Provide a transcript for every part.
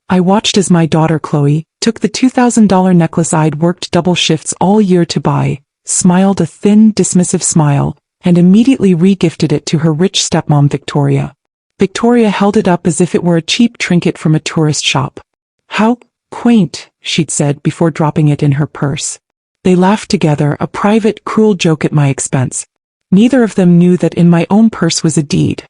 I watched as my daughter Chloe took the $2,000 necklace I'd worked double shifts all year to buy, smiled a thin, dismissive smile, and immediately re-gifted it to her rich stepmom Victoria. Victoria held it up as if it were a cheap trinket from a tourist shop. "How quaint," she'd said before dropping it in her purse. They laughed together, a private, cruel joke at my expense. Neither of them knew that in my own purse was a deed.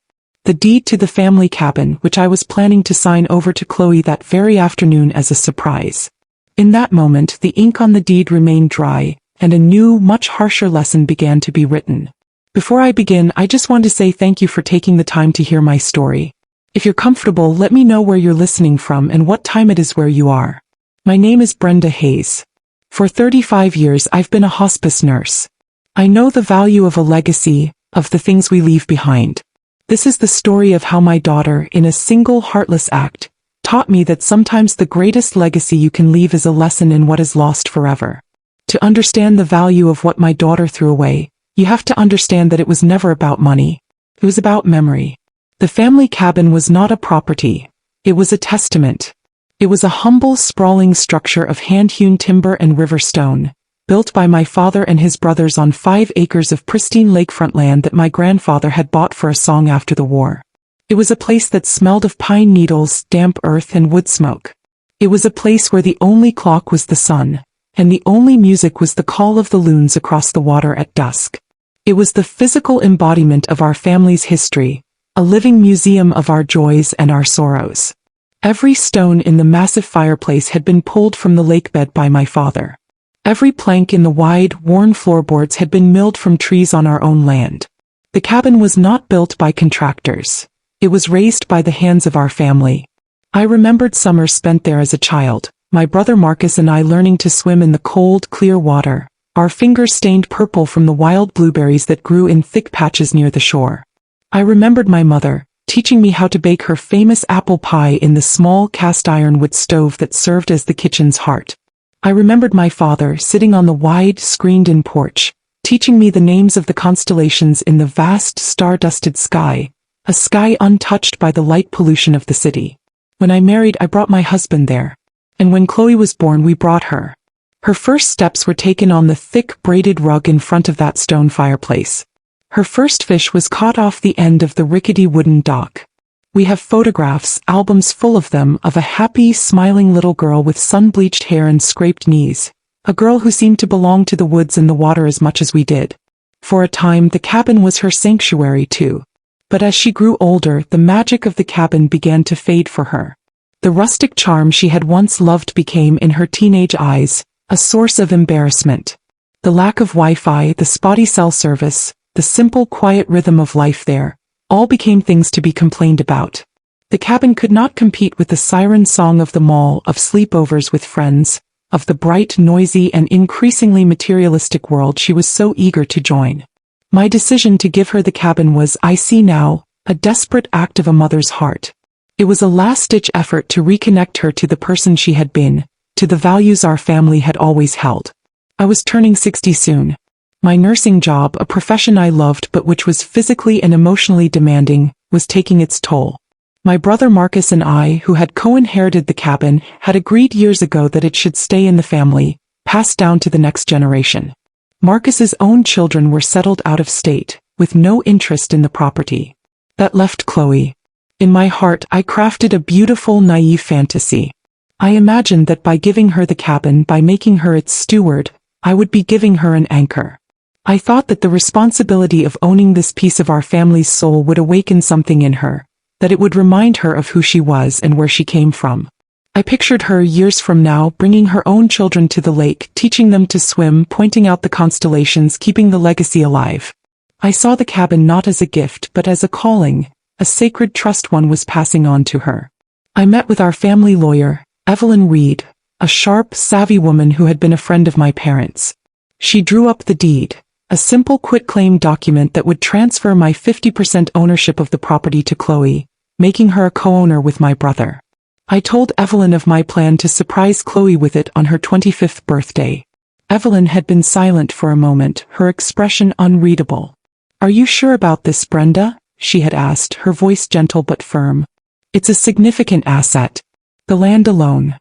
The deed to the family cabin, which I was planning to sign over to Chloe that very afternoon as a surprise. In that moment, the ink on the deed remained dry, and a new, much harsher lesson began to be written. Before I begin, I just want to say thank you for taking the time to hear my story. If you're comfortable, let me know where you're listening from and what time it is where you are. My name is Brenda Hayes. For 35 years, I've been a hospice nurse. I know the value of a legacy, of the things we leave behind. This is the story of how my daughter, in a single heartless act, taught me that sometimes the greatest legacy you can leave is a lesson in what is lost forever. To understand the value of what my daughter threw away, you have to understand that it was never about money. It was about memory. The family cabin was not a property. It was a testament. It was a humble, sprawling structure of hand-hewn timber and river stone, built by my father and his brothers on 5 acres of pristine lakefront land that my grandfather had bought for a song after the war. It was a place that smelled of pine needles, damp earth, and wood smoke. It was a place where the only clock was the sun, and the only music was the call of the loons across the water at dusk. It was the physical embodiment of our family's history, a living museum of our joys and our sorrows. Every stone in the massive fireplace had been pulled from the lakebed by my father. Every plank in the wide, worn floorboards had been milled from trees on our own land. The cabin was not built by contractors. It was raised by the hands of our family. I remembered summers spent there as a child, my brother Marcus and I learning to swim in the cold, clear water, our fingers stained purple from the wild blueberries that grew in thick patches near the shore. I remembered my mother, teaching me how to bake her famous apple pie in the small cast-iron wood stove that served as the kitchen's heart. I remembered my father sitting on the wide, screened-in porch, teaching me the names of the constellations in the vast, star-dusted sky, a sky untouched by the light pollution of the city. When I married, I brought my husband there. And when Chloe was born, we brought her. Her first steps were taken on the thick, braided rug in front of that stone fireplace. Her first fish was caught off the end of the rickety wooden dock. We have photographs, albums full of them, of a happy, smiling little girl with sun-bleached hair and scraped knees, a girl who seemed to belong to the woods and the water as much as we did. For a time, the cabin was her sanctuary too. But as she grew older, the magic of the cabin began to fade for her. The rustic charm she had once loved became, in her teenage eyes, a source of embarrassment. The lack of Wi-Fi, the spotty cell service, the simple, quiet rhythm of life there, all became things to be complained about. The cabin could not compete with the siren song of the mall, of sleepovers with friends, of the bright, noisy, and increasingly materialistic world she was so eager to join. My decision to give her the cabin was, I see now, a desperate act of a mother's heart. It was a last-ditch effort to reconnect her to the person she had been, to the values our family had always held. I was turning 60 soon. My nursing job, a profession I loved but which was physically and emotionally demanding, was taking its toll. My brother Marcus and I, who had co-inherited the cabin, had agreed years ago that it should stay in the family, passed down to the next generation. Marcus's own children were settled out of state, with no interest in the property. That left Chloe. In my heart, I crafted a beautiful, naive fantasy. I imagined that by giving her the cabin, by making her its steward, I would be giving her an anchor. I thought that the responsibility of owning this piece of our family's soul would awaken something in her, that it would remind her of who she was and where she came from. I pictured her years from now bringing her own children to the lake, teaching them to swim, pointing out the constellations, keeping the legacy alive. I saw the cabin not as a gift but as a calling, a sacred trust one was passing on to her. I met with our family lawyer, Evelyn Reed, a sharp, savvy woman who had been a friend of my parents. She drew up the deed, a simple quitclaim document that would transfer my 50% ownership of the property to Chloe, making her a co-owner with my brother. I told Evelyn of my plan to surprise Chloe with it on her 25th birthday. Evelyn had been silent for a moment, her expression unreadable. "Are you sure about this, Brenda?" she had asked, her voice gentle but firm. "It's a significant asset. The land alone.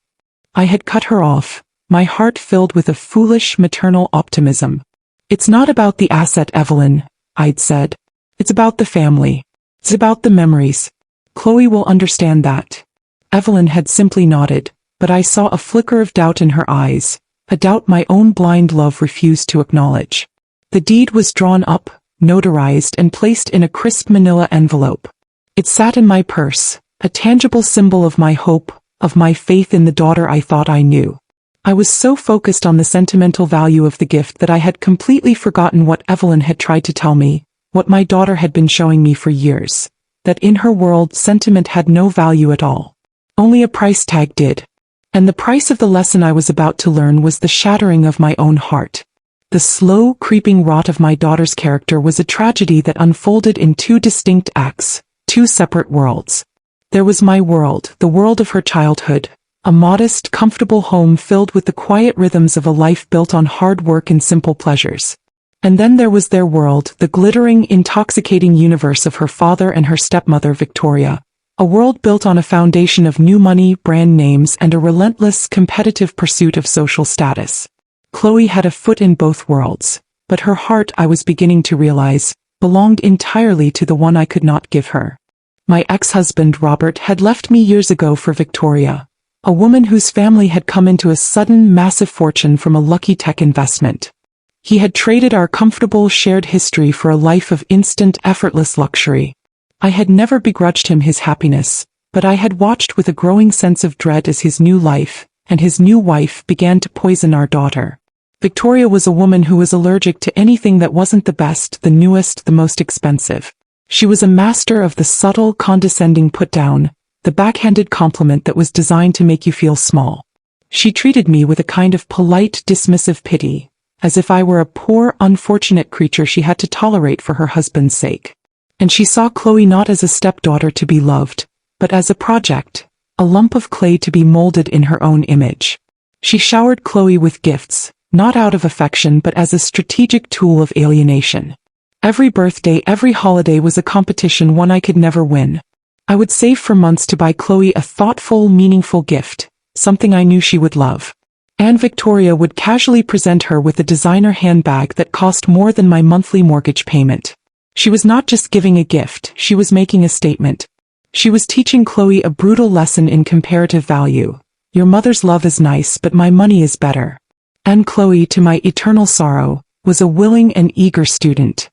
I had cut her off, my heart filled with a foolish maternal optimism. It's not about the asset, Evelyn, I'd said. It's about the family. It's about the memories. Chloe will understand that. Evelyn had simply nodded, but I saw a flicker of doubt in her eyes, a doubt my own blind love refused to acknowledge. The deed was drawn up, notarized and placed in a crisp manila envelope. It sat in my purse, a tangible symbol of my hope, of my faith in the daughter I thought I knew. I was so focused on the sentimental value of the gift that I had completely forgotten what Evelyn had tried to tell me, what my daughter had been showing me for years, that in her world sentiment had no value at all. Only a price tag did. And the price of the lesson I was about to learn was the shattering of my own heart. The slow, creeping rot of my daughter's character was a tragedy that unfolded in two distinct acts, two separate worlds. There was my world, the world of her childhood, a modest, comfortable home filled with the quiet rhythms of a life built on hard work and simple pleasures. And then there was their world, the glittering, intoxicating universe of her father and her stepmother Victoria, a world built on a foundation of new money, brand names, and a relentless, competitive pursuit of social status. Chloe had a foot in both worlds, but her heart, I was beginning to realize, belonged entirely to the one I could not give her. My ex-husband Robert had left me years ago for Victoria, a woman whose family had come into a sudden, massive fortune from a lucky tech investment. He had traded our comfortable, shared history for a life of instant, effortless luxury. I had never begrudged him his happiness, but I had watched with a growing sense of dread as his new life, and his new wife, began to poison our daughter. Victoria was a woman who was allergic to anything that wasn't the best, the newest, the most expensive. She was a master of the subtle, condescending put-down, the backhanded compliment that was designed to make you feel small. She treated me with a kind of polite, dismissive pity, as if I were a poor, unfortunate creature she had to tolerate for her husband's sake. And she saw Chloe not as a stepdaughter to be loved, but as a project, a lump of clay to be molded in her own image. She showered Chloe with gifts, not out of affection but as a strategic tool of alienation. Every birthday, every holiday was a competition, one I could never win. I would save for months to buy Chloe a thoughtful, meaningful gift, something I knew she would love. And Victoria would casually present her with a designer handbag that cost more than my monthly mortgage payment. She was not just giving a gift, she was making a statement. She was teaching Chloe a brutal lesson in comparative value. Your mother's love is nice, but my money is better. And Chloe, to my eternal sorrow, was a willing and eager student.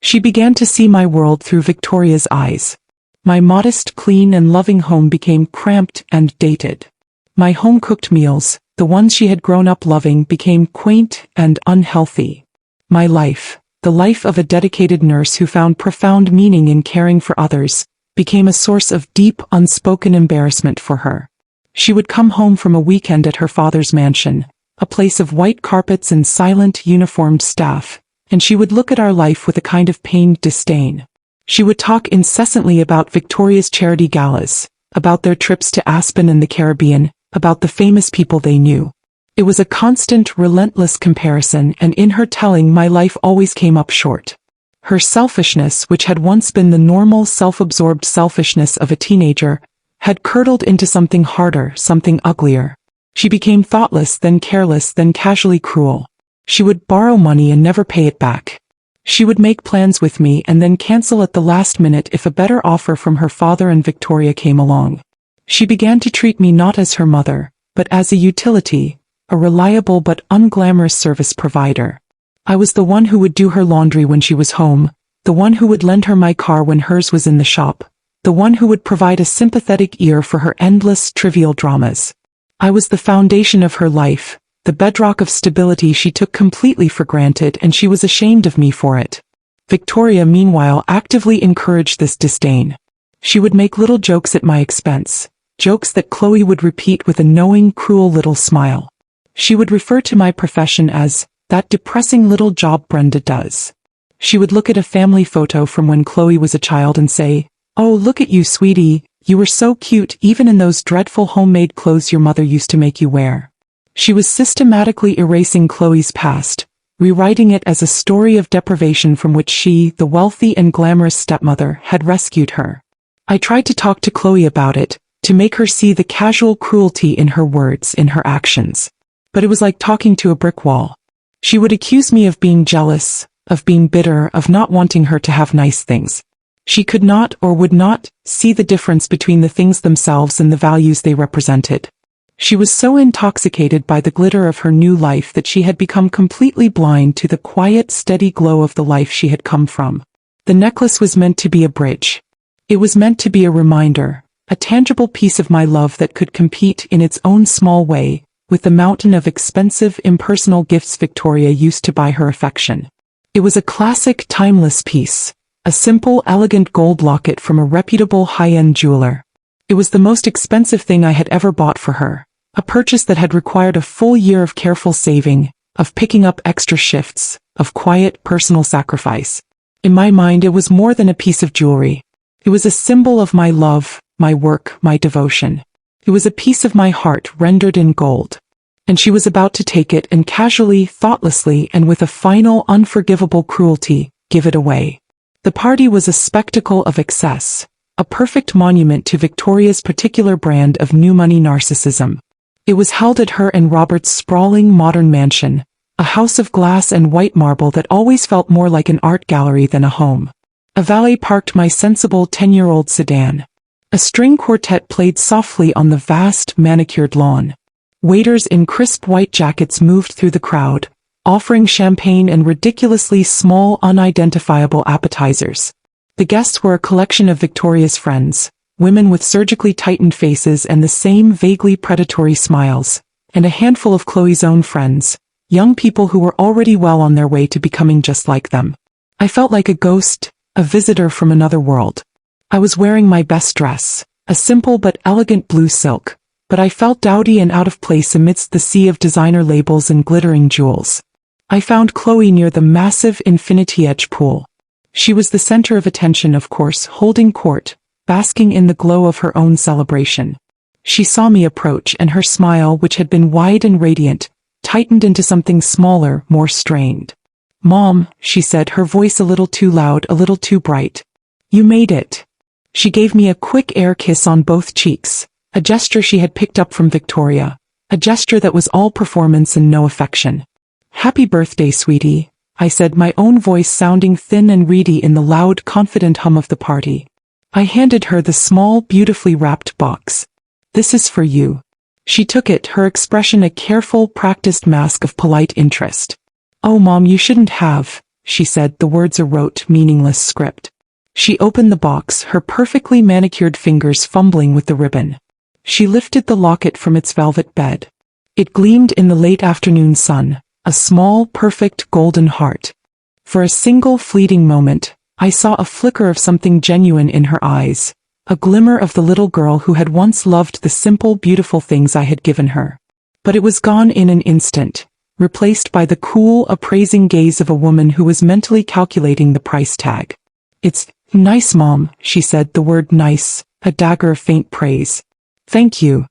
She began to see my world through Victoria's eyes. My modest, clean and loving home became cramped and dated. My home-cooked meals, the ones she had grown up loving, became quaint and unhealthy. My life, the life of a dedicated nurse who found profound meaning in caring for others, became a source of deep, unspoken embarrassment for her. She would come home from a weekend at her father's mansion, a place of white carpets and silent, uniformed staff, and she would look at our life with a kind of pained disdain. She would talk incessantly about Victoria's charity galas, about their trips to Aspen and the Caribbean, about the famous people they knew. It was a constant, relentless comparison, and in her telling my life always came up short. Her selfishness, which had once been the normal, self-absorbed selfishness of a teenager, had curdled into something harder, something uglier. She became thoughtless, then careless, then casually cruel. She would borrow money and never pay it back. She would make plans with me and then cancel at the last minute if a better offer from her father and Victoria came along. She began to treat me not as her mother, but as a utility, a reliable but unglamorous service provider. I was the one who would do her laundry when she was home, the one who would lend her my car when hers was in the shop, the one who would provide a sympathetic ear for her endless, trivial dramas. I was the foundation of her life, the bedrock of stability she took completely for granted, and she was ashamed of me for it. Victoria, meanwhile, actively encouraged this disdain. She would make little jokes at my expense, jokes that Chloe would repeat with a knowing, cruel little smile. She would refer to my profession as, "that depressing little job Brenda does." She would look at a family photo from when Chloe was a child and say, "Oh, look at you, sweetie, you were so cute even in those dreadful homemade clothes your mother used to make you wear." She was systematically erasing Chloe's past, rewriting it as a story of deprivation from which she, the wealthy and glamorous stepmother, had rescued her. I tried to talk to Chloe about it, to make her see the casual cruelty in her words, in her actions. But it was like talking to a brick wall. She would accuse me of being jealous, of being bitter, of not wanting her to have nice things. She could not or would not see the difference between the things themselves and the values they represented. She was so intoxicated by the glitter of her new life that she had become completely blind to the quiet, steady glow of the life she had come from. The necklace was meant to be a bridge. It was meant to be a reminder, a tangible piece of my love that could compete in its own small way with the mountain of expensive, impersonal gifts Victoria used to buy her affection. It was a classic, timeless piece, a simple, elegant gold locket from a reputable high-end jeweler. It was the most expensive thing I had ever bought for her, a purchase that had required a full year of careful saving, of picking up extra shifts, of quiet, personal sacrifice. In my mind, it was more than a piece of jewelry. It was a symbol of my love, my work, my devotion. It was a piece of my heart rendered in gold. And she was about to take it and casually, thoughtlessly, and with a final, unforgivable cruelty, give it away. The party was a spectacle of excess, a perfect monument to Victoria's particular brand of new money narcissism. It was held at her and Robert's sprawling modern mansion, a house of glass and white marble that always felt more like an art gallery than a home. A valet parked my sensible 10-year-old sedan. A string quartet played softly on the vast, manicured lawn. Waiters in crisp white jackets moved through the crowd, offering champagne and ridiculously small, unidentifiable appetizers. The guests were a collection of Victoria's friends, women with surgically tightened faces and the same vaguely predatory smiles, and a handful of Chloe's own friends, young people who were already well on their way to becoming just like them. I felt like a ghost, a visitor from another world. I was wearing my best dress, a simple but elegant blue silk, but I felt dowdy and out of place amidst the sea of designer labels and glittering jewels. I found Chloe near the massive infinity-edge pool. She was the center of attention, of course, holding court, basking in the glow of her own celebration. She saw me approach, and her smile, which had been wide and radiant, tightened into something smaller, more strained. "Mom," she said, her voice a little too loud, a little too bright. "You made it." She gave me a quick air kiss on both cheeks, a gesture she had picked up from Victoria, a gesture that was all performance and no affection. "Happy birthday, sweetie," I said, my own voice sounding thin and reedy in the loud, confident hum of the party. I handed her the small, beautifully wrapped box. "This is for you." She took it, her expression a careful, practiced mask of polite interest. "Oh, Mom, you shouldn't have," she said, the words a rote, meaningless script. She opened the box, her perfectly manicured fingers fumbling with the ribbon. She lifted the locket from its velvet bed. It gleamed in the late afternoon sun, a small, perfect golden heart. For a single fleeting moment, I saw a flicker of something genuine in her eyes, a glimmer of the little girl who had once loved the simple, beautiful things I had given her. But it was gone in an instant, replaced by the cool, appraising gaze of a woman who was mentally calculating the price tag. "It's nice, Mom," she said, the word nice, a dagger of faint praise. "Thank you."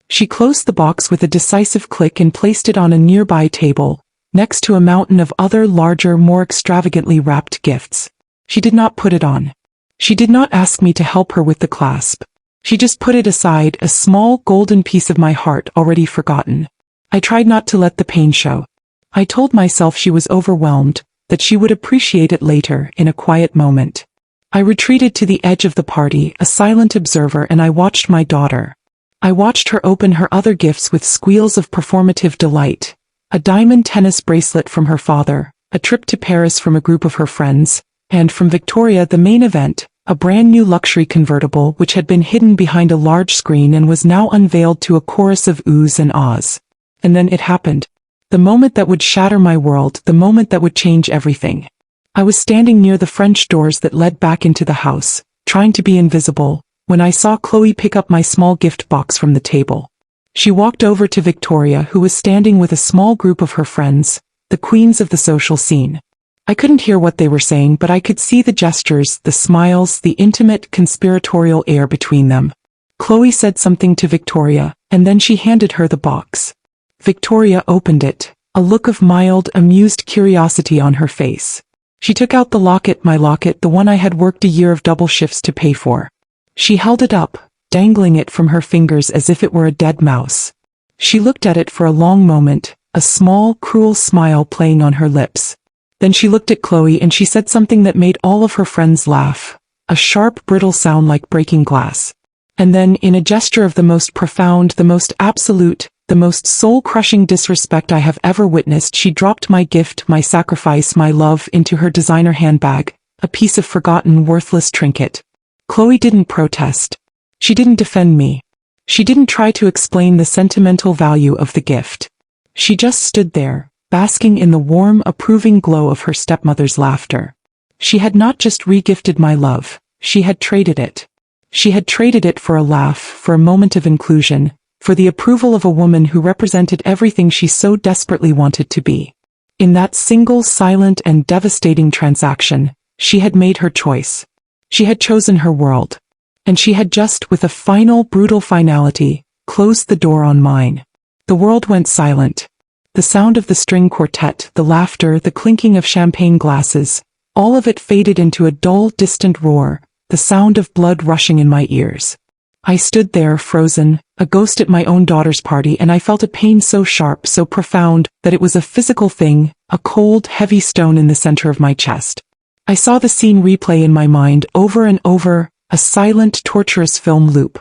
She closed the box with a decisive click and placed it on a nearby table, next to a mountain of other larger, more extravagantly wrapped gifts. She did not put it on. She did not ask me to help her with the clasp. She just put it aside, a small golden piece of my heart already forgotten. I tried not to let the pain show. I told myself she was overwhelmed, that she would appreciate it later, in a quiet moment. I retreated to the edge of the party, a silent observer, and I watched my daughter. I watched her open her other gifts with squeals of performative delight. A diamond tennis bracelet from her father, a trip to Paris from a group of her friends, and from Victoria the main event, a brand new luxury convertible which had been hidden behind a large screen and was now unveiled to a chorus of oohs and ahs. And then it happened. The moment that would shatter my world, the moment that would change everything. I was standing near the French doors that led back into the house, trying to be invisible, when I saw Chloe pick up my small gift box from the table. She walked over to Victoria, who was standing with a small group of her friends, the queens of the social scene. I couldn't hear what they were saying, but I could see the gestures, the smiles, the intimate, conspiratorial air between them. Chloe said something to Victoria, and then she handed her the box. Victoria opened it, a look of mild, amused curiosity on her face. She took out the locket, my locket, the one I had worked a year of double shifts to pay for. She held it up, dangling it from her fingers as if it were a dead mouse. She looked at it for a long moment, a small, cruel smile playing on her lips. Then she looked at Chloe and she said something that made all of her friends laugh, a sharp, brittle sound like breaking glass. And then, in a gesture of the most profound, the most absolute, the most soul-crushing disrespect I have ever witnessed, she dropped my gift, my sacrifice, my love into her designer handbag, a piece of forgotten, worthless trinket. Chloe didn't protest. She didn't defend me. She didn't try to explain the sentimental value of the gift. She just stood there, basking in the warm, approving glow of her stepmother's laughter. She had not just regifted my love, she had traded it. She had traded it for a laugh, for a moment of inclusion, for the approval of a woman who represented everything she so desperately wanted to be. In that single, silent and devastating transaction, she had made her choice. She had chosen her world. And she had just, with a final, brutal finality, closed the door on mine. The world went silent. The sound of the string quartet, the laughter, the clinking of champagne glasses, all of it faded into a dull, distant roar, the sound of blood rushing in my ears. I stood there, frozen, a ghost at my own daughter's party, and I felt a pain so sharp, so profound, that it was a physical thing, a cold, heavy stone in the center of my chest. I saw the scene replay in my mind over and over, a silent, torturous film loop.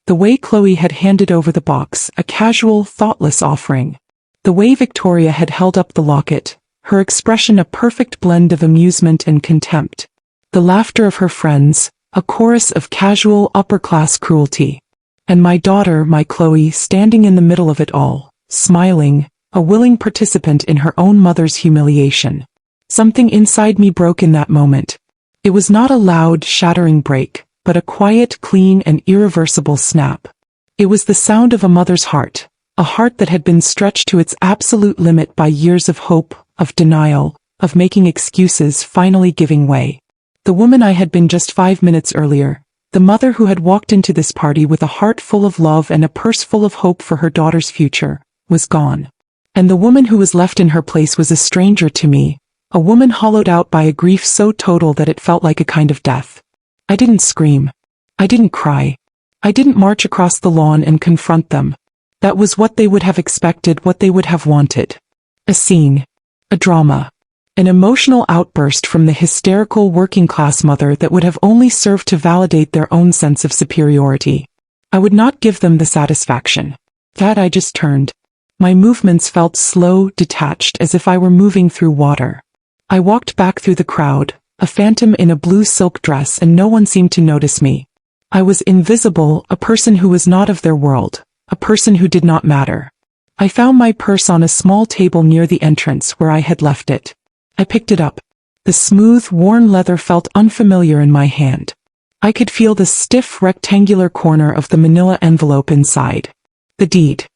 The way Chloe had handed over the box, a casual, thoughtless offering. The way Victoria had held up the locket, her expression a perfect blend of amusement and contempt. The laughter of her friends, a chorus of casual, upper-class cruelty. And my daughter, my Chloe, standing in the middle of it all, smiling, a willing participant in her own mother's humiliation. Something inside me broke in that moment. It was not a loud, shattering break, but a quiet, clean and irreversible snap. It was the sound of a mother's heart, a heart that had been stretched to its absolute limit by years of hope, of denial, of making excuses, finally giving way. The woman I had been just 5 minutes earlier, the mother who had walked into this party with a heart full of love and a purse full of hope for her daughter's future, was gone. And the woman who was left in her place was a stranger to me, a woman hollowed out by a grief so total that it felt like a kind of death. I didn't scream. I didn't cry. I didn't march across the lawn and confront them. That was what they would have expected, what they would have wanted. A scene. A drama. An emotional outburst from the hysterical working-class mother that would have only served to validate their own sense of superiority. I would not give them the satisfaction. That I just turned. My movements felt slow, detached, as if I were moving through water. I walked back through the crowd, a phantom in a blue silk dress, and no one seemed to notice me. I was invisible, a person who was not of their world, a person who did not matter. I found my purse on a small table near the entrance where I had left it. I picked it up. The smooth, worn leather felt unfamiliar in my hand. I could feel the stiff, rectangular corner of the manila envelope inside. The deed.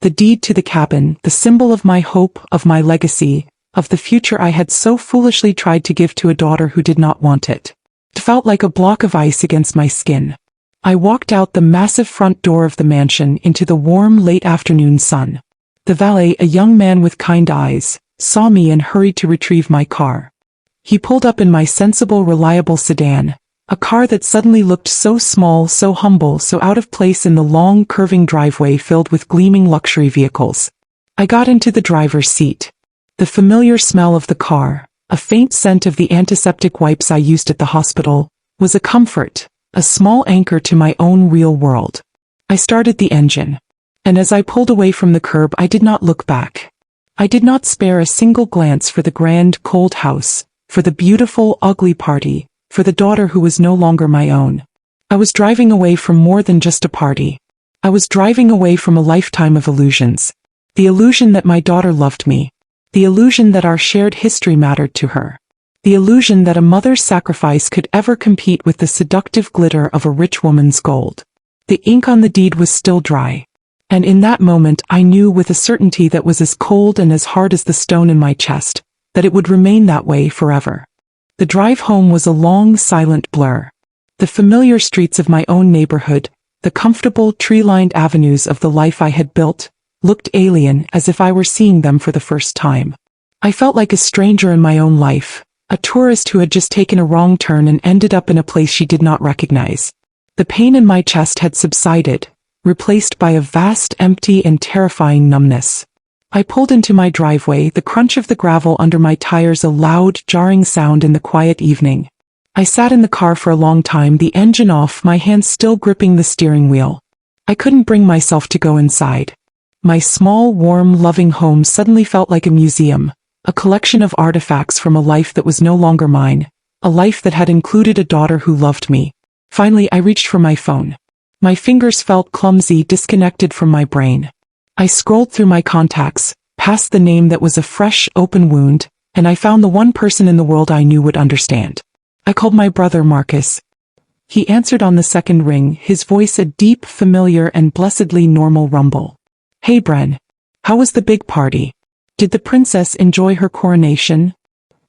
The deed to the cabin, the symbol of my hope, of my legacy, of the future I had so foolishly tried to give to a daughter who did not want it. It felt like a block of ice against my skin. I walked out the massive front door of the mansion into the warm, late afternoon sun. The valet, a young man with kind eyes, saw me and hurried to retrieve my car. He pulled up in my sensible, reliable sedan, a car that suddenly looked so small, so humble, so out of place in the long, curving driveway filled with gleaming luxury vehicles. I got into the driver's seat. The familiar smell of the car, a faint scent of the antiseptic wipes I used at the hospital, was a comfort, a small anchor to my own real world. I started the engine. And as I pulled away from the curb, I did not look back. I did not spare a single glance for the grand, cold house, for the beautiful, ugly party, for the daughter who was no longer my own. I was driving away from more than just a party. I was driving away from a lifetime of illusions. The illusion that my daughter loved me. The illusion that our shared history mattered to her. The illusion that a mother's sacrifice could ever compete with the seductive glitter of a rich woman's gold. The ink on the deed was still dry. And in that moment I knew with a certainty that was as cold and as hard as the stone in my chest, that it would remain that way forever. The drive home was a long, silent blur. The familiar streets of my own neighborhood, the comfortable, tree-lined avenues of the life I had built, looked alien, as if I were seeing them for the first time. I felt like a stranger in my own life, a tourist who had just taken a wrong turn and ended up in a place she did not recognize. The pain in my chest had subsided, replaced by a vast, empty, and terrifying numbness. I pulled into my driveway, the crunch of the gravel under my tires a loud, jarring sound in the quiet evening. I sat in the car for a long time, the engine off, my hands still gripping the steering wheel. I couldn't bring myself to go inside. My small, warm, loving home suddenly felt like a museum, a collection of artifacts from a life that was no longer mine, a life that had included a daughter who loved me. Finally, I reached for my phone. My fingers felt clumsy, disconnected from my brain. I scrolled through my contacts, past the name that was a fresh, open wound, and I found the one person in the world I knew would understand. I called my brother Marcus. He answered on the second ring, his voice a deep, familiar, and blessedly normal rumble. "Hey Bren. How was the big party? Did the princess enjoy her coronation?"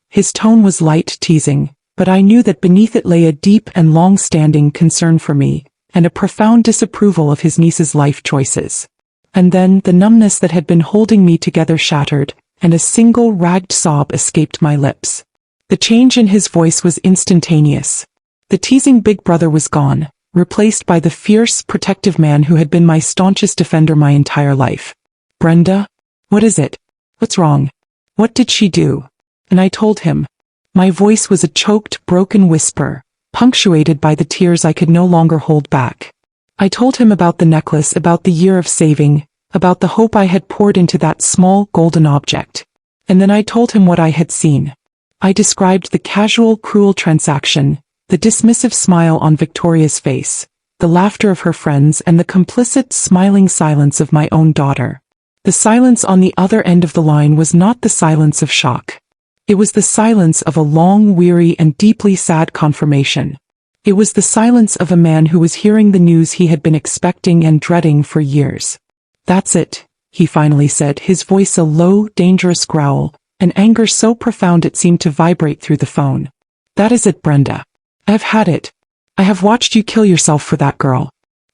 His tone was light, teasing, but I knew that beneath it lay a deep and long-standing concern for me, and a profound disapproval of his niece's life choices. And then, the numbness that had been holding me together shattered, and a single ragged sob escaped my lips. The change in his voice was instantaneous. The teasing big brother was gone, replaced by the fierce, protective man who had been my staunchest defender my entire life. "Brenda? What is it? What's wrong? What did she do?" And I told him. My voice was a choked, broken whisper, punctuated by the tears I could no longer hold back. I told him about the necklace, about the year of saving, about the hope I had poured into that small, golden object. And then I told him what I had seen. I described the casual, cruel transaction, the dismissive smile on Victoria's face, the laughter of her friends, and the complicit, smiling silence of my own daughter. The silence on the other end of the line was not the silence of shock. It was the silence of a long, weary, and deeply sad confirmation. It was the silence of a man who was hearing the news he had been expecting and dreading for years. "That's it," he finally said, his voice a low, dangerous growl, an anger so profound it seemed to vibrate through the phone. "That is it, Brenda. I have had it. I have watched you kill yourself for that girl.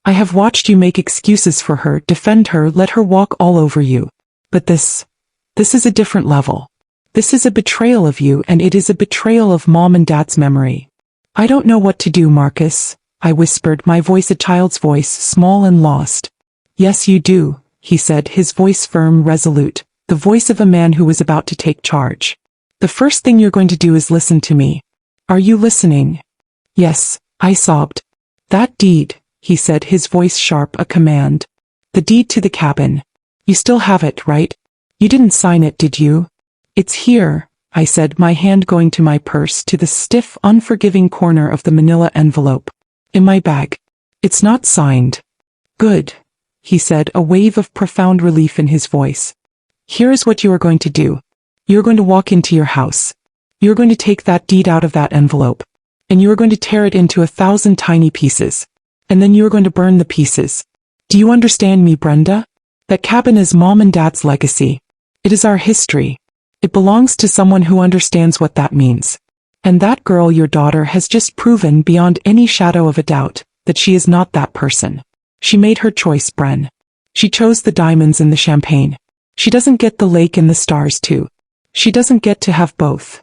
I have watched you make excuses for her, defend her, let her walk all over you. But this is a different level. This is a betrayal of you, and it is a betrayal of Mom and Dad's memory. I don't know what to do, Marcus," I whispered, my voice a child's voice, small and lost. "Yes, you do," he said, his voice firm, resolute, the voice of a man who was about to take charge. "The first thing you're going to do is listen to me. Are you listening?" "Yes," I sobbed. "That deed," he said, his voice sharp, a command. "The deed to the cabin. You still have it, right? You didn't sign it, did you?" "It's here," I said, my hand going to my purse, to the stiff, unforgiving corner of the manila envelope. "In my bag. It's not signed." "Good," he said, a wave of profound relief in his voice. "Here is what you are going to do. You're going to walk into your house. You're going to take that deed out of that envelope. And you are going to tear it into 1,000 tiny pieces. And then you are going to burn the pieces. Do you understand me, Brenda? That cabin is Mom and Dad's legacy. It is our history. It belongs to someone who understands what that means. And that girl, your daughter, has just proven beyond any shadow of a doubt that she is not that person. She made her choice, Bren. She chose the diamonds and the champagne. She doesn't get the lake and the stars too. She doesn't get to have both."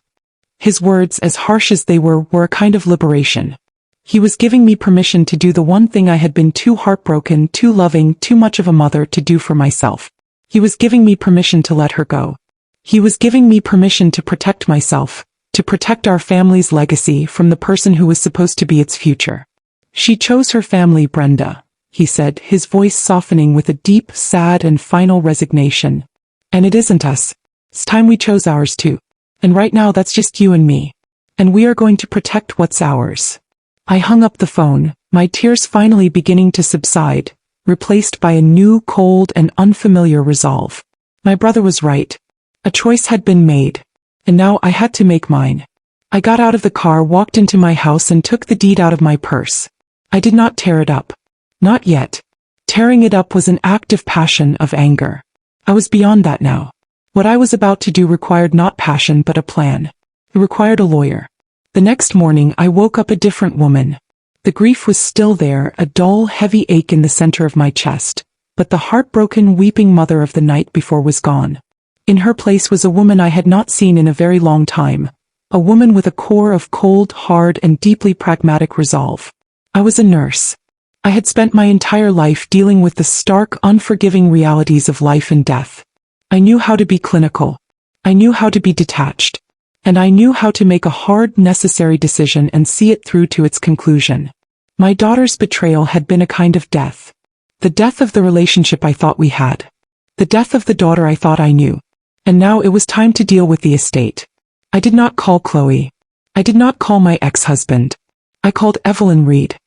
His words, as harsh as they were a kind of liberation. He was giving me permission to do the one thing I had been too heartbroken, too loving, too much of a mother to do for myself. He was giving me permission to let her go. He was giving me permission to protect myself, to protect our family's legacy from the person who was supposed to be its future. "She chose her family, Brenda," he said, his voice softening with a deep, sad, and final resignation. "And it isn't us. It's time we chose ours too. And right now that's just you and me. And we are going to protect what's ours." I hung up the phone, my tears finally beginning to subside, replaced by a new, cold, and unfamiliar resolve. My brother was right. A choice had been made. And now I had to make mine. I got out of the car, walked into my house, and took the deed out of my purse. I did not tear it up. Not yet. Tearing it up was an act of passion, of anger. I was beyond that now. What I was about to do required not passion but a plan. It required a lawyer. The next morning I woke up a different woman. The grief was still there, a dull, heavy ache in the center of my chest, but the heartbroken, weeping mother of the night before was gone. In her place was a woman I had not seen in a very long time, a woman with a core of cold, hard, and deeply pragmatic resolve. I was a nurse. I had spent my entire life dealing with the stark, unforgiving realities of life and death. I knew how to be clinical. I knew how to be detached. And I knew how to make a hard, necessary decision and see it through to its conclusion. My daughter's betrayal had been a kind of death. The death of the relationship I thought we had. The death of the daughter I thought I knew. And now it was time to deal with the estate. I did not call Chloe. I did not call my ex-husband. I called Evelyn Reed.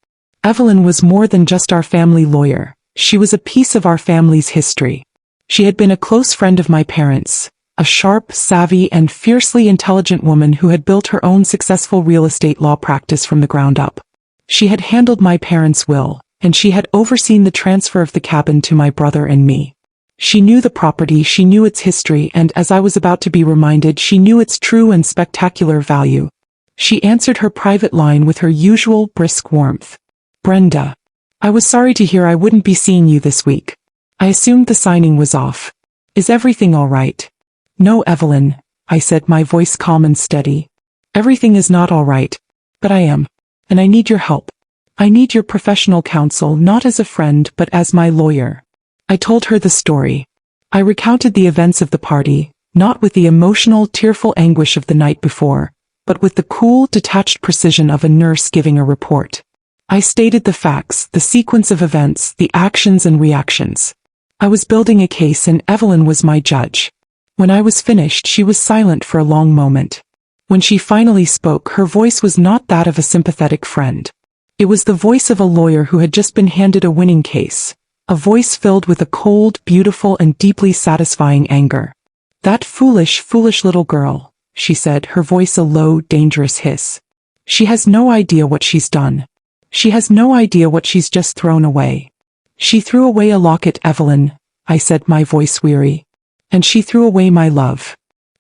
Evelyn was more than just our family lawyer. She was a piece of our family's history. She had been a close friend of my parents, a sharp, savvy, and fiercely intelligent woman who had built her own successful real estate law practice from the ground up. She had handled my parents' will, and she had overseen the transfer of the cabin to my brother and me. She knew the property, she knew its history, and as I was about to be reminded, she knew its true and spectacular value. She answered her private line with her usual brisk warmth. Brenda, I was sorry to hear I wouldn't be seeing you this week. I assumed the signing was off. Is everything all right? No, Evelyn, I said, my voice calm and steady. Everything is not all right. But I am. And I need your help. I need your professional counsel, not as a friend but as my lawyer. I told her the story. I recounted the events of the party, not with the emotional, tearful anguish of the night before, but with the cool, detached precision of a nurse giving a report. I stated the facts, the sequence of events, the actions and reactions. I was building a case and Evelyn was my judge. When I was finished, she was silent for a long moment. When she finally spoke, her voice was not that of a sympathetic friend. It was the voice of a lawyer who had just been handed a winning case, a voice filled with a cold, beautiful, and deeply satisfying anger. That foolish, foolish little girl, she said, her voice a low, dangerous hiss. She has no idea what she's done. She has no idea what she's just thrown away. She threw away a locket, Evelyn, I said, my voice weary. And she threw away my love.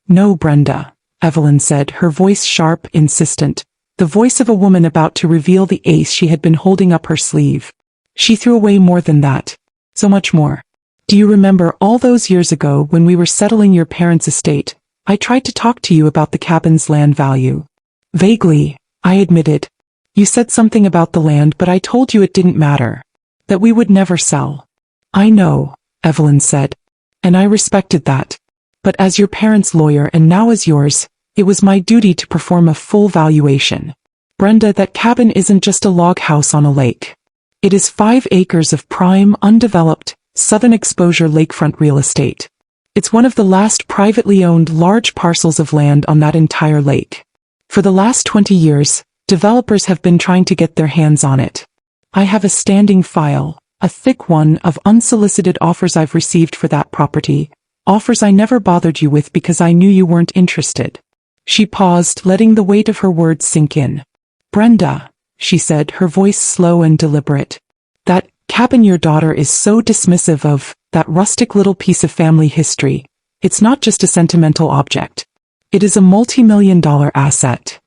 No, Brenda, Evelyn said, her voice sharp, insistent, the voice of a woman about to reveal the ace she had been holding up her sleeve. She threw away more than that. So much more. Do you remember all those years ago when we were settling your parents' estate? I tried to talk to you about the cabin's land value. Vaguely, I admitted. You said something about the land, but I told you it didn't matter. That we would never sell. I know, Evelyn said. And I respected that. But as your parents' lawyer and now as yours, it was my duty to perform a full valuation. Brenda, that cabin isn't just a log house on a lake. It is 5 acres of prime, undeveloped, southern exposure lakefront real estate. It's one of the last privately owned large parcels of land on that entire lake. For the last 20 years, developers have been trying to get their hands on it. I have a standing file, a thick one, of unsolicited offers I've received for that property, offers I never bothered you with because I knew you weren't interested. She paused, letting the weight of her words sink in. Brenda, she said, her voice slow and deliberate. That cabin your daughter is so dismissive of, that rustic little piece of family history. It's not just a sentimental object. It is a multi-million-dollar asset.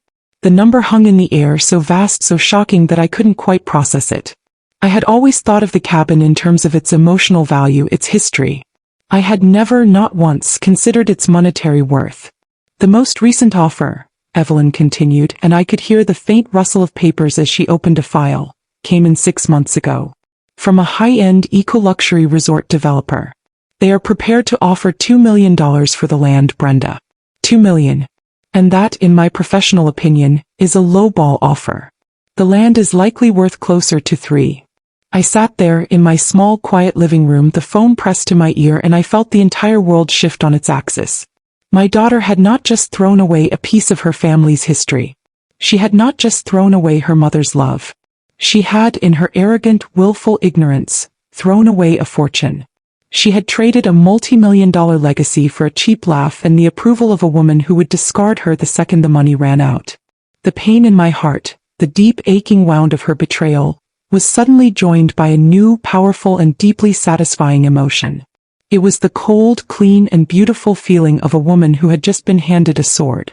The number hung in the air, so vast, so shocking that I couldn't quite process it. I had always thought of the cabin in terms of its emotional value, its history. I had never, not once, considered its monetary worth. The most recent offer, Evelyn continued, and I could hear the faint rustle of papers as she opened a file, came in 6 months ago. From a high-end eco-luxury resort developer. They are prepared to offer $2 million for the land, Brenda. $2 million. And that, in my professional opinion, is a lowball offer. The land is likely worth closer to $3 million. I sat there, in my small, quiet living room, the phone pressed to my ear, and I felt the entire world shift on its axis. My daughter had not just thrown away a piece of her family's history. She had not just thrown away her mother's love. She had, in her arrogant, willful ignorance, thrown away a fortune. She had traded a multi-million-dollar legacy for a cheap laugh and the approval of a woman who would discard her the second the money ran out. The pain in my heart, the deep aching wound of her betrayal, was suddenly joined by a new, powerful and deeply satisfying emotion. It was the cold, clean and beautiful feeling of a woman who had just been handed a sword.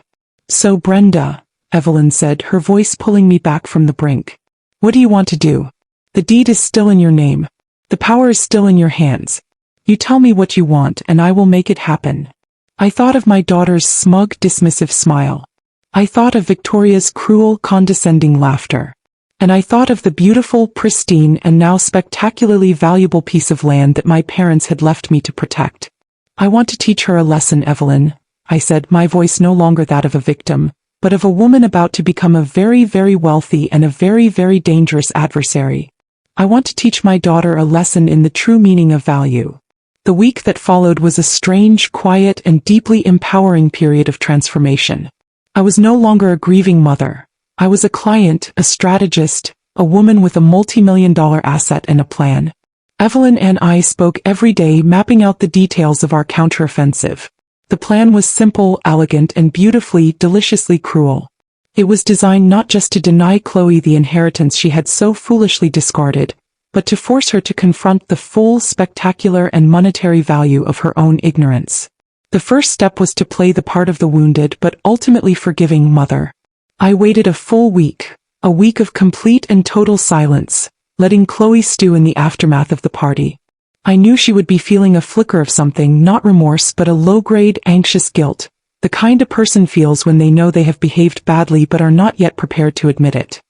So Brenda, Evelyn said, her voice pulling me back from the brink. What do you want to do? The deed is still in your name. The power is still in your hands. You tell me what you want and I will make it happen. I thought of my daughter's smug, dismissive smile. I thought of Victoria's cruel, condescending laughter. And I thought of the beautiful, pristine, and now spectacularly valuable piece of land that my parents had left me to protect. I want to teach her a lesson, Evelyn, I said, my voice no longer that of a victim, but of a woman about to become a very, very wealthy and a very, very dangerous adversary. I want to teach my daughter a lesson in the true meaning of value. The week that followed was a strange, quiet, and deeply empowering period of transformation. I was no longer a grieving mother. I was a client, a strategist, a woman with a multi-million-dollar asset and a plan. Evelyn and I spoke every day, mapping out the details of our counteroffensive. The plan was simple, elegant, and beautifully, deliciously cruel. It was designed not just to deny Chloe the inheritance she had so foolishly discarded, but to force her to confront the full, spectacular, and monetary value of her own ignorance. The first step was to play the part of the wounded but ultimately forgiving mother. I waited a full week, a week of complete and total silence, letting Chloe stew in the aftermath of the party. I knew she would be feeling a flicker of something, not remorse but a low-grade, anxious guilt, the kind a person feels when they know they have behaved badly but are not yet prepared to admit it.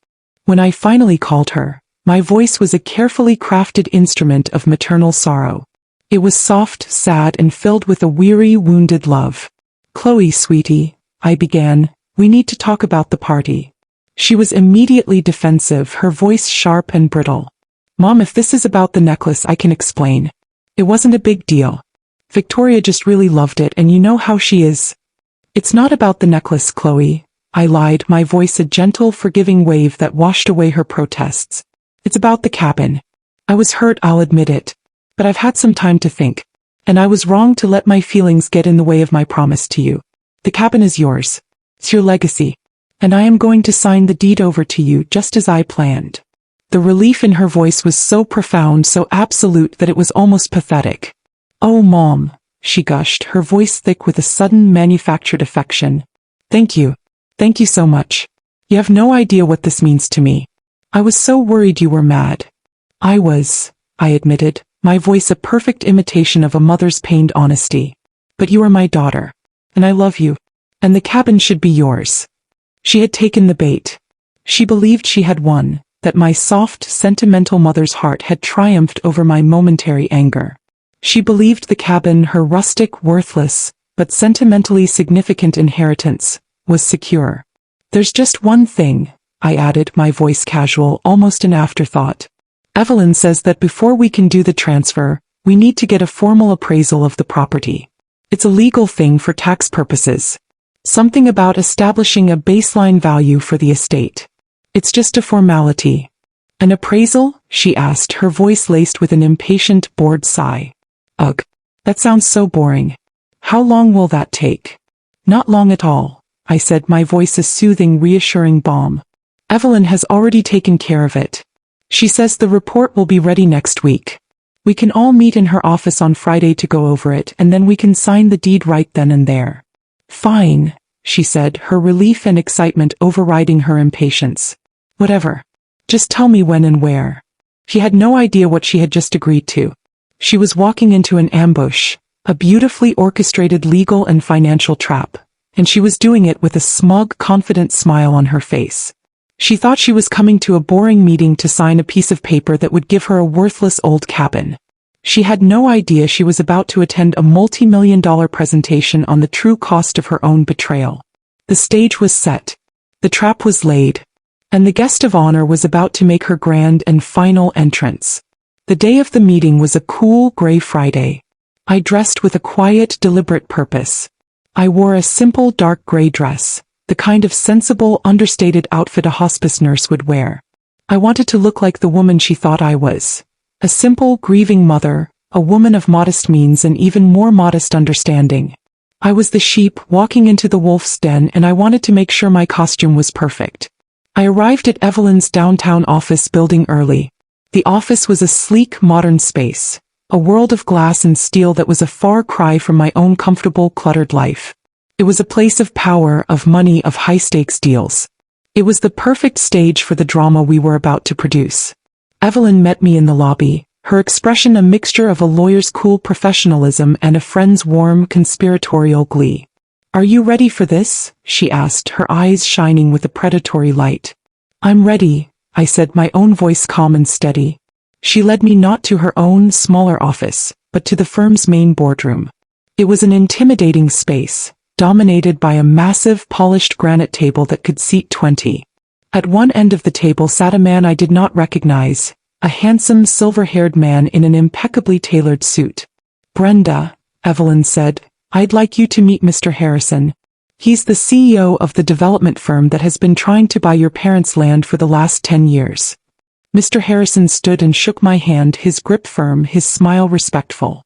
When I finally called her, my voice was a carefully crafted instrument of maternal sorrow. It was soft, sad, and filled with a weary, wounded love. "Chloe, sweetie," I began, "we need to talk about the party." She was immediately defensive, her voice sharp and brittle. "Mom, if this is about the necklace, I can explain. It wasn't a big deal. Victoria just really loved it, and you know how she is." "It's not about the necklace, Chloe," I lied, my voice a gentle, forgiving wave that washed away her protests. "It's about the cabin. I was hurt, I'll admit it. But I've had some time to think. And I was wrong to let my feelings get in the way of my promise to you. The cabin is yours. It's your legacy. And I am going to sign the deed over to you just as I planned." The relief in her voice was so profound, so absolute that it was almost pathetic. "Oh, Mom," she gushed, her voice thick with a sudden manufactured affection. "Thank you. Thank you so much. You have no idea what this means to me. I was so worried you were mad." "I was," I admitted, my voice a perfect imitation of a mother's pained honesty. "But you are my daughter. And I love you. And the cabin should be yours." She had taken the bait. She believed she had won, that my soft, sentimental mother's heart had triumphed over my momentary anger. She believed the cabin, her rustic, worthless, but sentimentally significant inheritance, was secure. "There's just one thing," I added, my voice casual, almost an afterthought. "Evelyn says that before we can do the transfer, we need to get a formal appraisal of the property. It's a legal thing for tax purposes. Something about establishing a baseline value for the estate. It's just a formality." "An appraisal?" she asked, her voice laced with an impatient, bored sigh. "Ugh, that sounds so boring. How long will that take?" "Not long at all," I said, my voice a soothing, reassuring balm. "Evelyn has already taken care of it. She says the report will be ready next week. We can all meet in her office on Friday to go over it, and then we can sign the deed right then and there." "Fine," she said, her relief and excitement overriding her impatience. "Whatever. Just tell me when and where." She had no idea what she had just agreed to. She was walking into an ambush, a beautifully orchestrated legal and financial trap, and she was doing it with a smug, confident smile on her face. She thought she was coming to a boring meeting to sign a piece of paper that would give her a worthless old cabin. She had no idea she was about to attend a multi-million-dollar presentation on the true cost of her own betrayal. The stage was set. The trap was laid. And the guest of honor was about to make her grand and final entrance. The day of the meeting was a cool, gray Friday. I dressed with a quiet, deliberate purpose. I wore a simple, dark gray dress, the kind of sensible, understated outfit a hospice nurse would wear. I wanted to look like the woman she thought I was. A simple, grieving mother, a woman of modest means and even more modest understanding. I was the sheep walking into the wolf's den, and I wanted to make sure my costume was perfect. I arrived at Evelyn's downtown office building early. The office was a sleek, modern space, a world of glass and steel that was a far cry from my own comfortable, cluttered life. It was a place of power, of money, of high-stakes deals. It was the perfect stage for the drama we were about to produce. Evelyn met me in the lobby, her expression a mixture of a lawyer's cool professionalism and a friend's warm, conspiratorial glee. "Are you ready for this?" she asked, her eyes shining with a predatory light. "I'm ready," I said, my own voice calm and steady. She led me not to her own smaller office, but to the firm's main boardroom. It was an intimidating space, dominated by a massive polished granite table that could seat 20. At one end of the table sat a man I did not recognize, a handsome silver-haired man in an impeccably tailored suit. Brenda, Evelyn said, I'd like you to meet Mr. Harrison. He's the CEO of the development firm that has been trying to buy your parents' land for the last 10 years. Mr. Harrison stood and shook my hand, his grip firm, his smile respectful.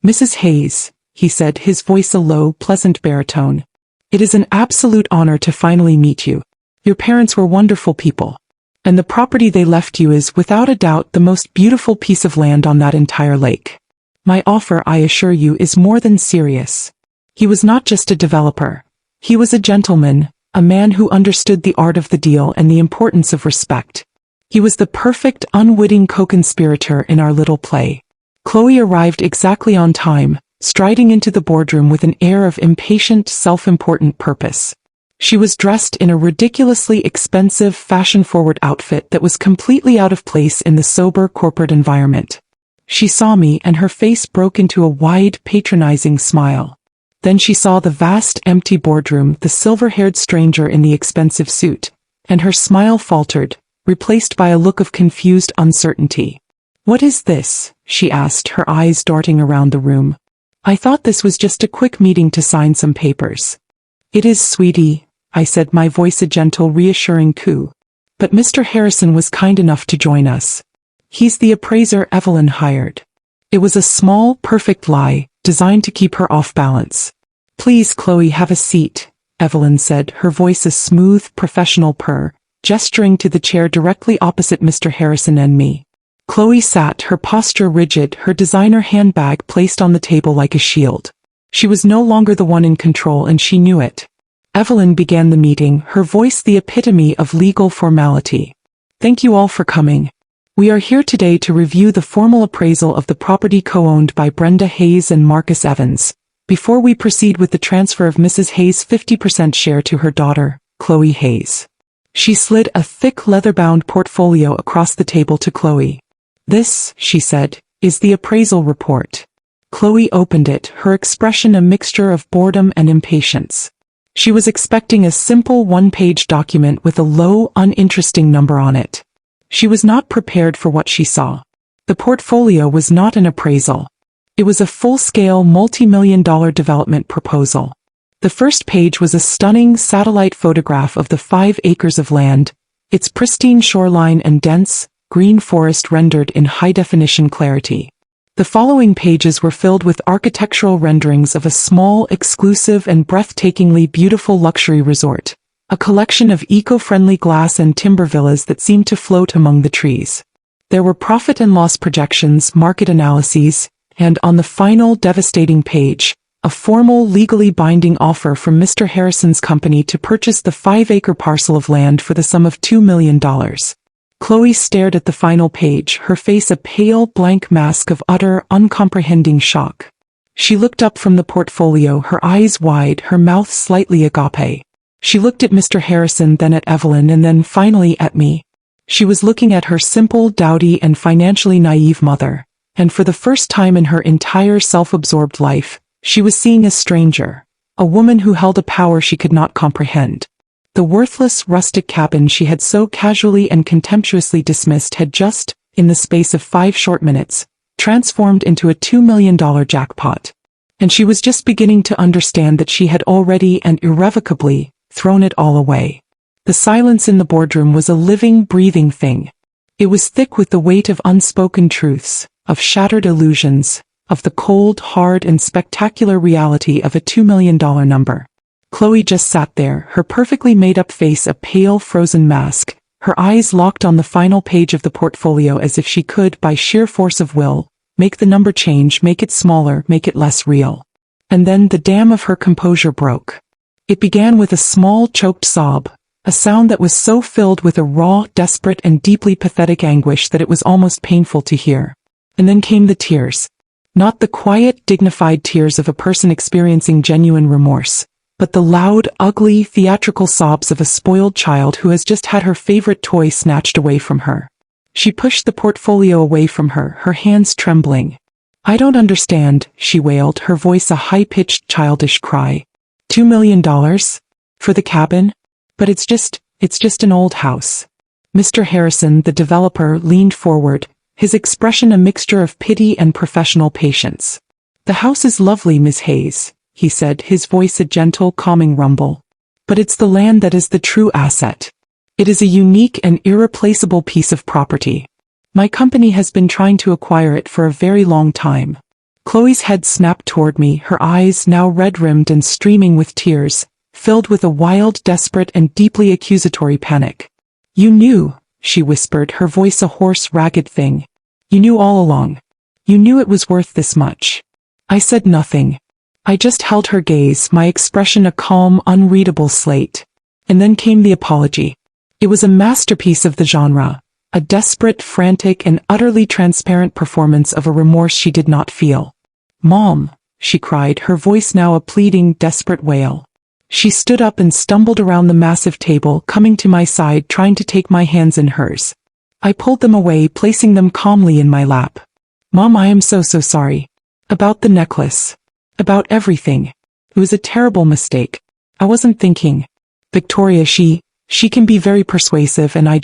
Mrs. Hayes, he said, his voice a low, pleasant baritone. It is an absolute honor to finally meet you. Your parents were wonderful people. And the property they left you is, without a doubt, the most beautiful piece of land on that entire lake. My offer, I assure you, is more than serious. He was not just a developer. He was a gentleman, a man who understood the art of the deal and the importance of respect. He was the perfect, unwitting co-conspirator in our little play. Chloe arrived exactly on time, striding into the boardroom with an air of impatient, self-important purpose. She was dressed in a ridiculously expensive, fashion-forward outfit that was completely out of place in the sober corporate environment. She saw me and her face broke into a wide, patronizing smile. Then she saw the vast, empty boardroom, the silver-haired stranger in the expensive suit, and her smile faltered, replaced by a look of confused uncertainty. What is this? She asked, her eyes darting around the room. I thought this was just a quick meeting to sign some papers. It is, sweetie, I said, my voice a gentle, reassuring coo. But Mr. Harrison was kind enough to join us. He's the appraiser Evelyn hired. It was a small, perfect lie, designed to keep her off balance. Please, Chloe, have a seat, Evelyn said, her voice a smooth, professional purr, gesturing to the chair directly opposite Mr. Harrison and me. Chloe sat, her posture rigid, her designer handbag placed on the table like a shield. She was no longer the one in control, and she knew it. Evelyn began the meeting, her voice the epitome of legal formality. Thank you all for coming. We are here today to review the formal appraisal of the property co-owned by Brenda Hayes and Marcus Evans, before we proceed with the transfer of Mrs. Hayes' 50% share to her daughter, Chloe Hayes. She slid a thick leather-bound portfolio across the table to Chloe. This, she said, is the appraisal report. Chloe opened it, her expression a mixture of boredom and impatience. She was expecting a simple one-page document with a low, uninteresting number on it. She was not prepared for what she saw. The portfolio was not an appraisal. It was a full-scale, multi-million-dollar development proposal. The first page was a stunning satellite photograph of the 5 acres of land, its pristine shoreline and dense, green forest rendered in high-definition clarity. The following pages were filled with architectural renderings of a small, exclusive and breathtakingly beautiful luxury resort, a collection of eco-friendly glass and timber villas that seemed to float among the trees. There were profit and loss projections, market analyses, and on the final devastating page, a formal legally binding offer from Mr. Harrison's company to purchase the 5-acre parcel of land for the sum of $2 million. Chloe stared at the final page, her face a pale, blank mask of utter, uncomprehending shock. She looked up from the portfolio, her eyes wide, her mouth slightly agape. She looked at Mr. Harrison, then at Evelyn, and then finally at me. She was looking at her simple, dowdy, and financially naive mother, and for the first time in her entire self-absorbed life, she was seeing a stranger, a woman who held a power she could not comprehend. The worthless, rustic cabin she had so casually and contemptuously dismissed had just, in the space of 5 short minutes, transformed into a $2 million jackpot. And she was just beginning to understand that she had already and irrevocably thrown it all away. The silence in the boardroom was a living, breathing thing. It was thick with the weight of unspoken truths, of shattered illusions, of the cold, hard, and spectacular reality of a $2 million number. Chloe just sat there, her perfectly made-up face a pale, frozen mask, her eyes locked on the final page of the portfolio as if she could, by sheer force of will, make the number change, make it smaller, make it less real. And then the dam of her composure broke. It began with a small, choked sob, a sound that was so filled with a raw, desperate, and deeply pathetic anguish that it was almost painful to hear. And then came the tears. Not the quiet, dignified tears of a person experiencing genuine remorse, but the loud, ugly, theatrical sobs of a spoiled child who has just had her favorite toy snatched away from her. She pushed the portfolio away from her, her hands trembling. "I don't understand," she wailed, her voice a high-pitched, childish cry. $2 million? For the cabin? But it's just an old house. Mr. Harrison, the developer, leaned forward, his expression a mixture of pity and professional patience. "The house is lovely, Miss Hayes," he said, his voice a gentle, calming rumble. "But it's the land that is the true asset. It is a unique and irreplaceable piece of property. My company has been trying to acquire it for a very long time." Chloe's head snapped toward me, her eyes, now red-rimmed and streaming with tears, filled with a wild, desperate and deeply accusatory panic. "You knew," she whispered, her voice a hoarse, ragged thing. "You knew all along. You knew it was worth this much." I said nothing. I just held her gaze, my expression a calm, unreadable slate. And then came the apology. It was a masterpiece of the genre, a desperate, frantic, and utterly transparent performance of a remorse she did not feel. "Mom," she cried, her voice now a pleading, desperate wail. She stood up and stumbled around the massive table, coming to my side, trying to take my hands in hers. I pulled them away, placing them calmly in my lap. "Mom, I am so sorry. About the necklace. About everything. It was a terrible mistake. I wasn't thinking. Victoria, she can be very persuasive, and I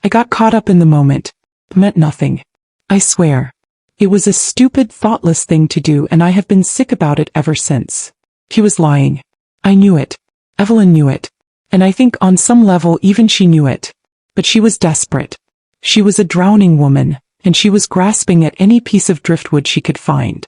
got caught up in the moment. It meant nothing. I swear. It was a stupid, thoughtless thing to do, and I have been sick about it ever since." He was lying. I knew it. Evelyn knew it. And I think on some level even she knew it. But she was desperate. She was a drowning woman, and she was grasping at any piece of driftwood she could find.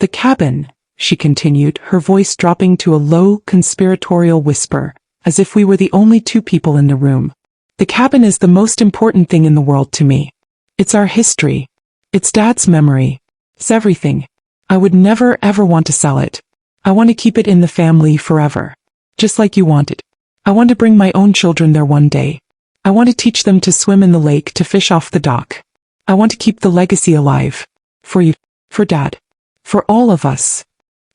"The cabin," she continued, her voice dropping to a low, conspiratorial whisper, as if we were the only two people in the room. "The cabin is the most important thing in the world to me. It's our history. It's Dad's memory. It's everything. I would never ever want to sell it. I want to keep it in the family forever. Just like you wanted. I want to bring my own children there one day. I want to teach them to swim in the lake, to fish off the dock. I want to keep the legacy alive. For you, for Dad, for all of us."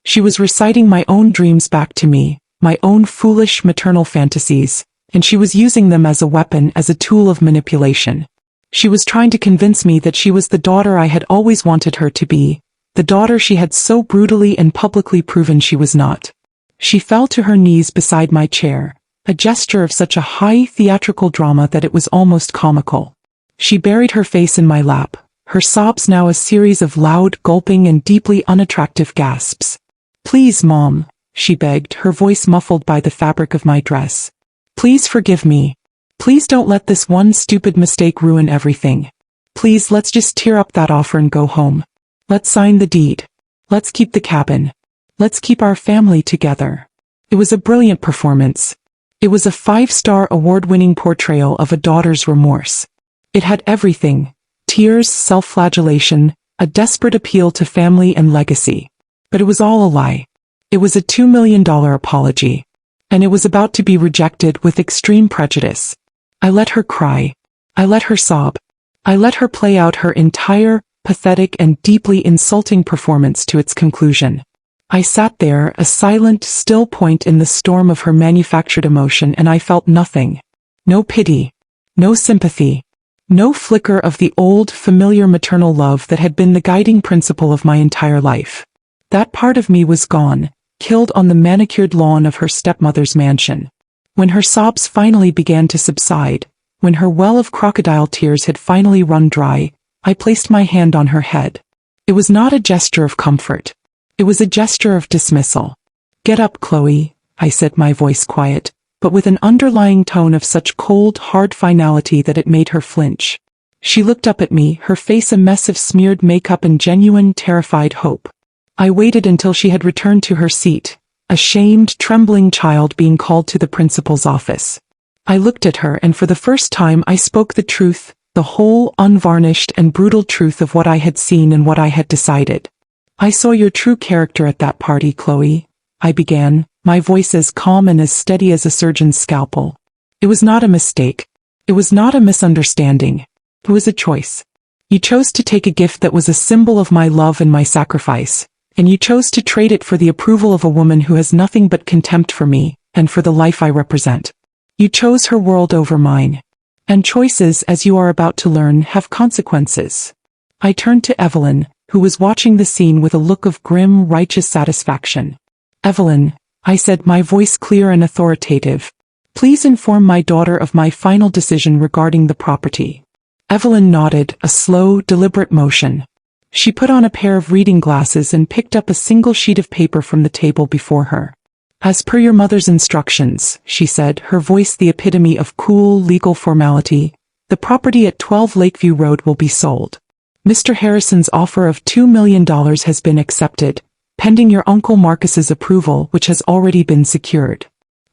She was reciting my own dreams back to me, my own foolish maternal fantasies, and she was using them as a weapon, as a tool of manipulation. She was trying to convince me that she was the daughter I had always wanted her to be, the daughter she had so brutally and publicly proven she was not. She fell to her knees beside my chair, a gesture of such a high theatrical drama that it was almost comical. She buried her face in my lap, her sobs now a series of loud, gulping and deeply unattractive gasps. "Please, Mom," she begged, her voice muffled by the fabric of my dress. "Please forgive me. Please don't let this one stupid mistake ruin everything. Please, let's just tear up that offer and go home. Let's sign the deed. Let's keep the cabin. Let's keep our family together." It was a brilliant performance. It was a 5-star award-winning portrayal of a daughter's remorse. It had everything: tears, self-flagellation, a desperate appeal to family and legacy. But it was all a lie. It was a $2 million apology. And it was about to be rejected with extreme prejudice. I let her cry. I let her sob. I let her play out her entire, pathetic and deeply insulting performance to its conclusion. I sat there, a silent, still point in the storm of her manufactured emotion, and I felt nothing. No pity. No sympathy. No flicker of the old, familiar maternal love that had been the guiding principle of my entire life. That part of me was gone, killed on the manicured lawn of her stepmother's mansion. When her sobs finally began to subside, when her well of crocodile tears had finally run dry, I placed my hand on her head. It was not a gesture of comfort. It was a gesture of dismissal. "Get up, Chloe," I said, my voice quiet, but with an underlying tone of such cold, hard finality that it made her flinch. She looked up at me, her face a mess of smeared makeup and genuine, terrified hope. I waited until she had returned to her seat, a shamed, trembling child being called to the principal's office. I looked at her, and for the first time I spoke the truth, the whole, unvarnished and brutal truth of what I had seen and what I had decided. "I saw your true character at that party, Chloe," I began, my voice as calm and as steady as a surgeon's scalpel. "It was not a mistake. It was not a misunderstanding. It was a choice. You chose to take a gift that was a symbol of my love and my sacrifice, And you chose to trade it for the approval of a woman who has nothing but contempt for me, and for the life I represent. You chose her world over mine. And choices, as you are about to learn, have consequences. I turned to Evelyn, who was watching the scene with a look of grim, righteous satisfaction. Evelyn, I said, my voice clear and authoritative, please inform my daughter of my final decision regarding the property. Evelyn nodded, a slow, deliberate motion. She put on a pair of reading glasses and picked up a single sheet of paper from the table before her. As per your mother's instructions, she said, her voice the epitome of cool, legal formality, the property at 12 Lakeview Road will be sold. Mr. Harrison's offer of $2 million has been accepted, pending your Uncle Marcus's approval, which has already been secured.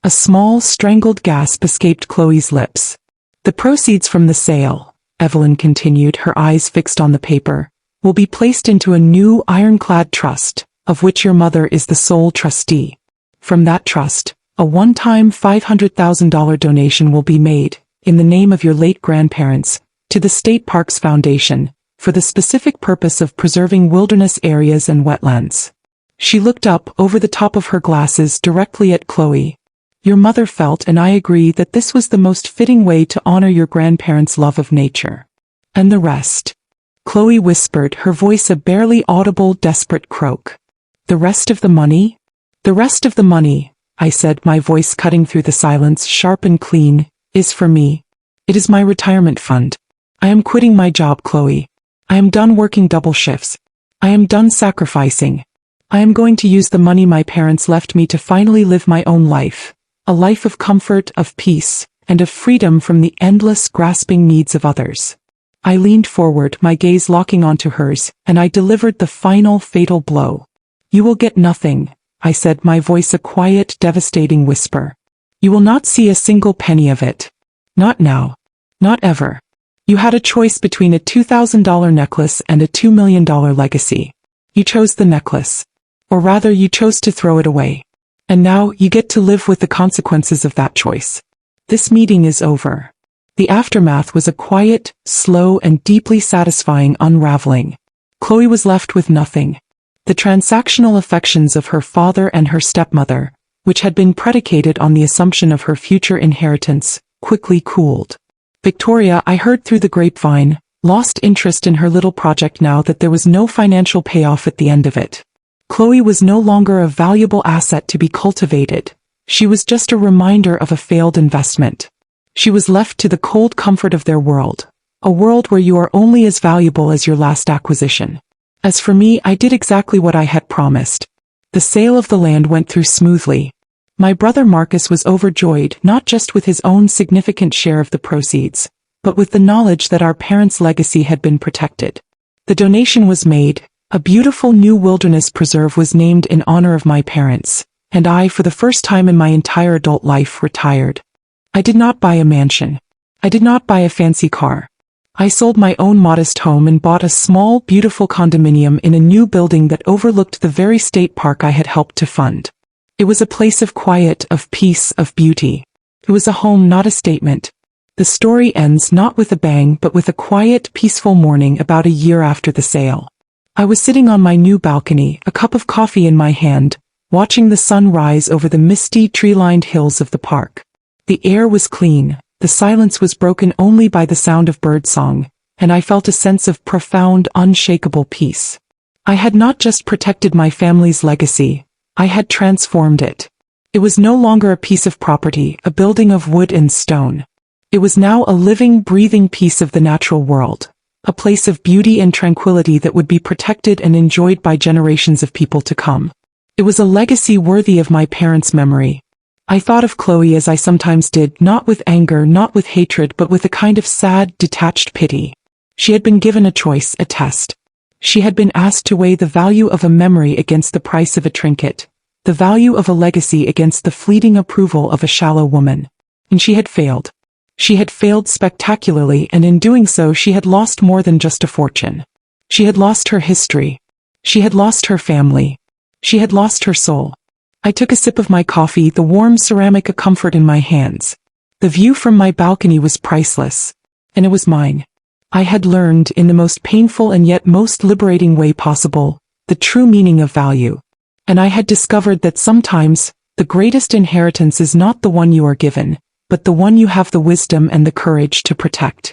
A small, strangled gasp escaped Chloe's lips. The proceeds from the sale, Evelyn continued, her eyes fixed on the paper, will be placed into a new ironclad trust, of which your mother is the sole trustee. From that trust, a one-time $500,000 donation will be made, in the name of your late grandparents, to the State Parks Foundation, for the specific purpose of preserving wilderness areas and wetlands. She looked up over the top of her glasses directly at Chloe. Your mother felt, and I agree, that this was the most fitting way to honor your grandparents' love of nature. And the rest? Chloe whispered, her voice a barely audible, desperate croak. The rest of the money? The rest of the money, I said, my voice cutting through the silence, sharp and clean, is for me. It is my retirement fund. I am quitting my job, Chloe. I am done working double shifts. I am done sacrificing. I am going to use the money my parents left me to finally live my own life. A life of comfort, of peace, and of freedom from the endless, grasping needs of others. I leaned forward, my gaze locking onto hers, and I delivered the final, fatal blow. You will get nothing, I said, my voice a quiet, devastating whisper. You will not see a single penny of it. Not now. Not ever. You had a choice between a $2,000 necklace and a $2 million legacy. You chose the necklace. Or rather, you chose to throw it away. And now, you get to live with the consequences of that choice. This meeting is over. The aftermath was a quiet, slow, and deeply satisfying unraveling. Chloe was left with nothing. The transactional affections of her father and her stepmother, which had been predicated on the assumption of her future inheritance, quickly cooled. Victoria, I heard through the grapevine, lost interest in her little project now that there was no financial payoff at the end of it. Chloe was no longer a valuable asset to be cultivated. She was just a reminder of a failed investment. She was left to the cold comfort of their world, a world where you are only as valuable as your last acquisition. As for me, I did exactly what I had promised. The sale of the land went through smoothly. My brother Marcus was overjoyed not just with his own significant share of the proceeds, but with the knowledge that our parents' legacy had been protected. The donation was made, a beautiful new wilderness preserve was named in honor of my parents, and I, for the first time in my entire adult life, retired. I did not buy a mansion. I did not buy a fancy car. I sold my own modest home and bought a small, beautiful condominium in a new building that overlooked the very state park I had helped to fund. It was a place of quiet, of peace, of beauty. It was a home, not a statement. The story ends not with a bang but with a quiet, peaceful morning about a year after the sale. I was sitting on my new balcony, a cup of coffee in my hand, watching the sun rise over the misty, tree-lined hills of the park. The air was clean, the silence was broken only by the sound of birdsong, and I felt a sense of profound, unshakable peace. I had not just protected my family's legacy, I had transformed it. It was no longer a piece of property, a building of wood and stone. It was now a living, breathing piece of the natural world, a place of beauty and tranquility that would be protected and enjoyed by generations of people to come. It was a legacy worthy of my parents' memory. I thought of Chloe as I sometimes did, not with anger, not with hatred, but with a kind of sad, detached pity. She had been given a choice, a test. She had been asked to weigh the value of a memory against the price of a trinket, the value of a legacy against the fleeting approval of a shallow woman. And she had failed. She had failed spectacularly, and in doing so she had lost more than just a fortune. She had lost her history. She had lost her family. She had lost her soul. I took a sip of my coffee, the warm ceramic a comfort in my hands. The view from my balcony was priceless. And it was mine. I had learned, in the most painful and yet most liberating way possible, the true meaning of value. And I had discovered that sometimes, the greatest inheritance is not the one you are given, but the one you have the wisdom and the courage to protect.